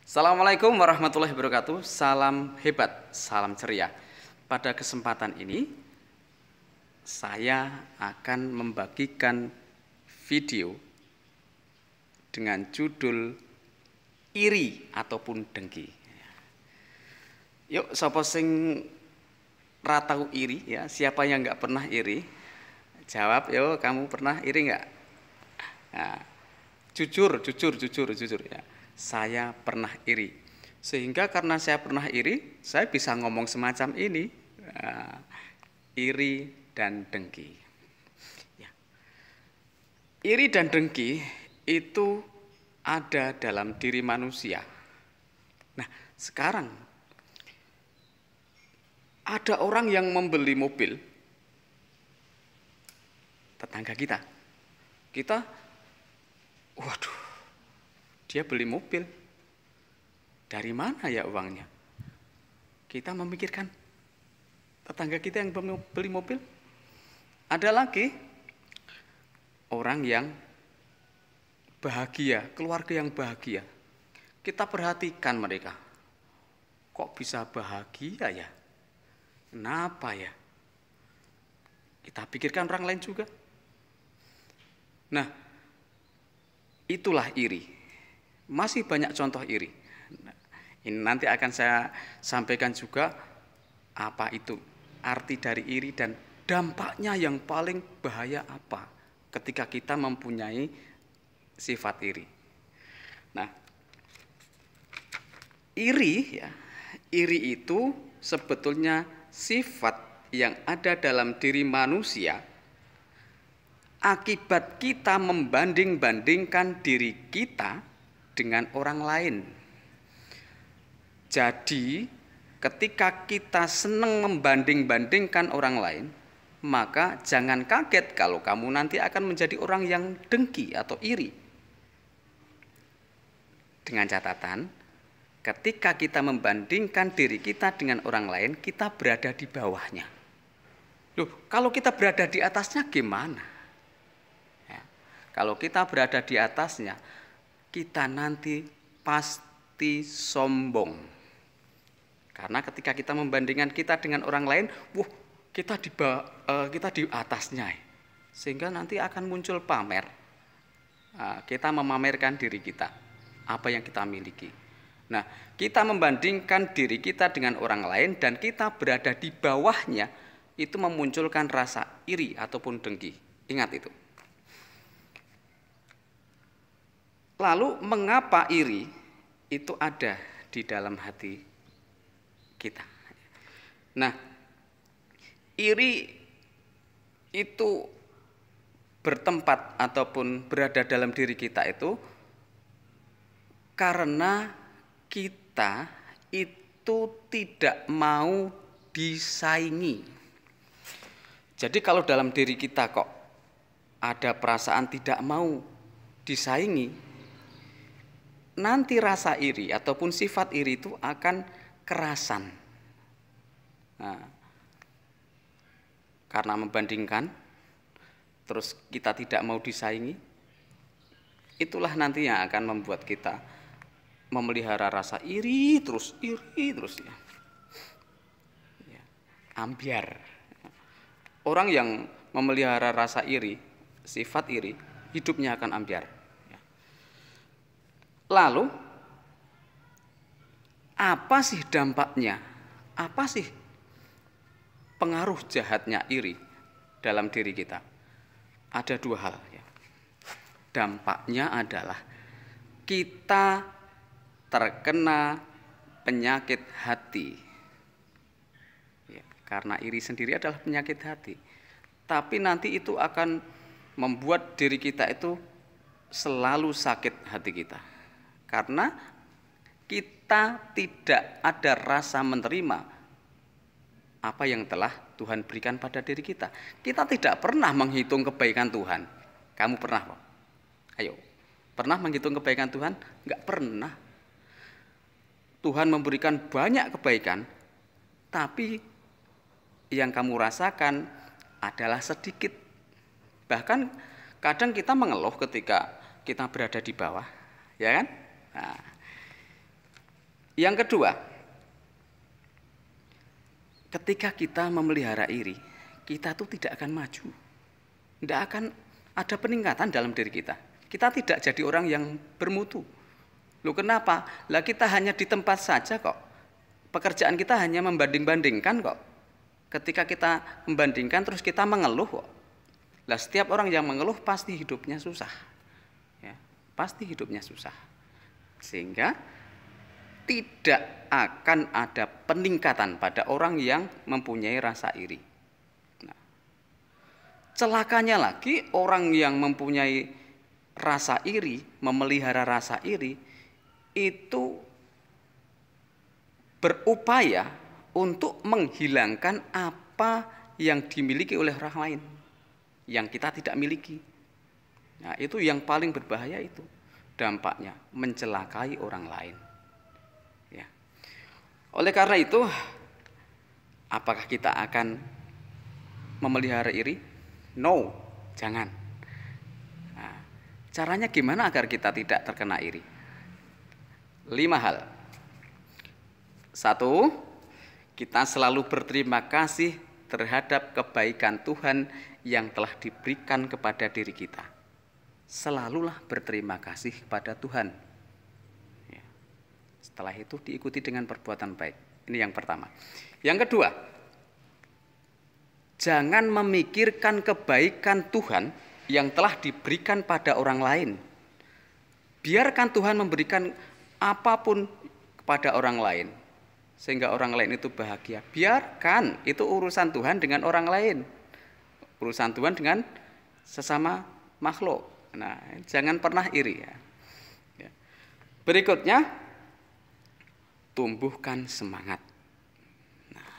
Assalamualaikum warahmatullahi wabarakatuh. Salam hebat, salam ceria. Pada kesempatan ini saya akan membagikan video dengan judul iri ataupun dengki. Yuk, sapa sing ra tau iri ya? Siapa yang nggak pernah iri? Jawab, yo, kamu pernah iri nggak? Nah, jujur ya. Saya pernah iri. Sehingga karena saya pernah iri, saya bisa ngomong semacam ini. Iri dan dengki. Ya. Iri dan dengki itu ada dalam diri manusia. Nah, sekarang ada orang yang membeli mobil, tetangga kita. Waduh, dia beli mobil. Dari mana ya uangnya? Kita memikirkan tetangga kita yang beli mobil. Ada lagi orang yang bahagia, keluarga yang bahagia. Kita perhatikan mereka. Kok bisa bahagia ya? Kenapa ya? Kita pikirkan orang lain juga. Nah, itulah iri. Masih banyak contoh iri. Ini nanti akan saya sampaikan juga apa itu arti dari iri dan dampaknya yang paling bahaya apa ketika kita mempunyai sifat iri. Nah, iri itu sebetulnya sifat yang ada dalam diri manusia akibat kita membanding-bandingkan diri kita dengan orang lain. Jadi, ketika kita senang membanding-bandingkan orang lain, maka jangan kaget kalau kamu nanti akan menjadi orang yang dengki atau iri. Dengan catatan, ketika kita membandingkan diri kita dengan orang lain, kita berada di bawahnya. Loh, kalau kita berada di atasnya gimana? Ya, kalau kita berada di atasnya, kita nanti pasti sombong. Karena ketika kita membandingkan kita dengan orang lain, kita di atasnya. Sehingga nanti akan muncul pamer. Kita memamerkan diri kita, apa yang kita miliki. Nah, kita membandingkan diri kita dengan orang lain dan kita berada di bawahnya, itu memunculkan rasa iri ataupun dengki. Ingat itu. Lalu mengapa iri itu ada di dalam hati kita? Nah, iri itu bertempat ataupun berada dalam diri kita itu karena kita itu tidak mau disaingi. Jadi kalau dalam diri kita kok ada perasaan tidak mau disaingi, nanti rasa iri ataupun sifat iri itu akan kerasan. Nah, karena membandingkan, terus kita tidak mau disaingi, itulah nanti yang akan membuat kita memelihara rasa iri terus ya. Ambyar. Orang yang memelihara rasa iri, sifat iri, hidupnya akan ambyar. Lalu, apa sih dampaknya? Apa sih pengaruh jahatnya iri dalam diri kita? Ada dua hal ya. Dampaknya adalah kita terkena penyakit hati. Ya, karena iri sendiri adalah penyakit hati. Tapi nanti itu akan membuat diri kita itu selalu sakit hati kita. Karena kita tidak ada rasa menerima apa yang telah Tuhan berikan pada diri kita. Kita tidak pernah menghitung kebaikan Tuhan. Kamu pernah, Pak? Ayo, pernah menghitung kebaikan Tuhan? Enggak pernah. Tuhan memberikan banyak kebaikan, tapi yang kamu rasakan adalah sedikit. Bahkan kadang kita mengeluh ketika kita berada di bawah, ya kan? Nah, Yang kedua, ketika kita memelihara iri, kita tuh tidak akan maju. Tidak akan ada peningkatan dalam diri kita. Kita tidak jadi orang yang bermutu. Loh kenapa? Lah kita hanya di tempat saja kok. Pekerjaan kita hanya membanding-bandingkan kok. Ketika kita membandingkan terus kita mengeluh kok. Lah setiap orang yang mengeluh pasti hidupnya susah. Ya, pasti hidupnya susah. Sehingga tidak akan ada peningkatan pada orang yang mempunyai rasa iri. Nah, celakanya lagi orang yang mempunyai rasa iri, memelihara rasa iri, itu berupaya untuk menghilangkan apa yang dimiliki oleh orang lain, yang kita tidak miliki. Nah, itu yang paling berbahaya itu. Dampaknya mencelakai orang lain. Ya. Oleh karena itu, apakah kita akan memelihara iri? No, jangan. Nah, caranya gimana agar kita tidak terkena iri? 5 hal. 1, kita selalu berterima kasih terhadap kebaikan Tuhan yang telah diberikan kepada diri kita. Selalulah berterima kasih kepada Tuhan. Ya. Setelah itu diikuti dengan perbuatan baik. Ini yang pertama. Yang kedua, jangan memikirkan kebaikan Tuhan yang telah diberikan pada orang lain. Biarkan Tuhan memberikan apapun kepada orang lain, sehingga orang lain itu bahagia. Biarkan itu urusan Tuhan dengan orang lain. Urusan Tuhan dengan sesama makhluk. Nah, jangan pernah iri ya. Berikutnya, tumbuhkan semangat. Nah,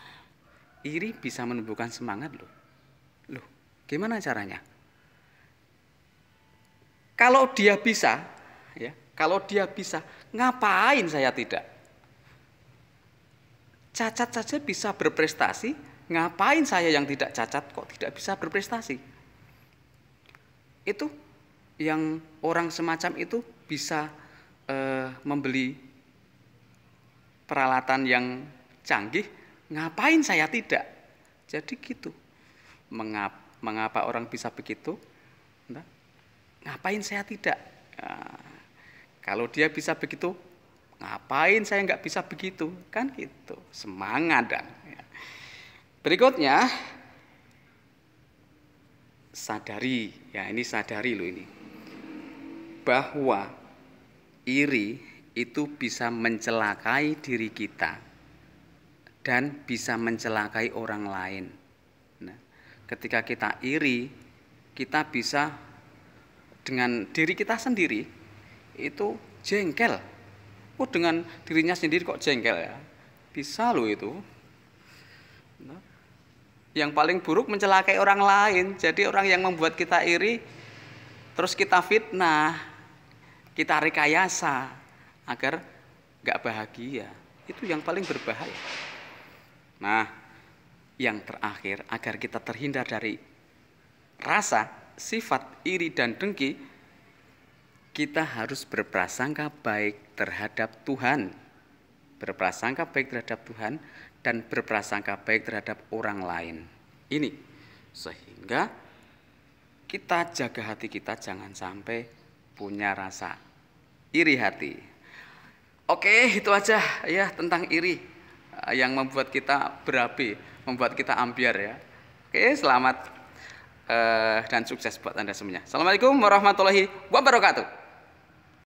iri bisa menumbuhkan semangat loh. Loh, gimana caranya? Kalau dia bisa, ya, kalau dia bisa, ngapain saya tidak? Cacat saja bisa berprestasi, ngapain saya yang tidak cacat kok tidak bisa berprestasi? Itu yang orang semacam itu bisa membeli peralatan yang canggih, ngapain saya tidak? Jadi gitu. Mengapa orang bisa begitu? Nah, ngapain saya tidak? Nah, kalau dia bisa begitu, ngapain saya nggak bisa begitu? Kan gitu. Semangat dan. Ya. Berikutnya, sadari, ya ini sadari loh ini, bahwa iri itu bisa mencelakai diri kita dan bisa mencelakai orang lain. Nah, ketika kita iri, kita bisa dengan diri kita sendiri itu jengkel. Oh, dengan dirinya sendiri kok jengkel ya? Bisa loh itu. Nah, yang paling buruk mencelakai orang lain. Jadi orang yang membuat kita iri, terus kita fitnah, kita rekayasa agar gak bahagia. Itu yang paling berbahaya. Nah, yang terakhir, agar kita terhindar dari rasa, sifat iri dan dengki, kita harus berprasangka baik terhadap Tuhan. Berprasangka baik terhadap Tuhan dan berprasangka baik terhadap orang lain. Ini sehingga kita jaga hati kita jangan sampai punya rasa iri hati. Oke, itu aja ya tentang iri yang membuat kita berapi, membuat kita ambiar ya. Oke, selamat dan sukses buat Anda semuanya. Assalamualaikum warahmatullahi wabarakatuh.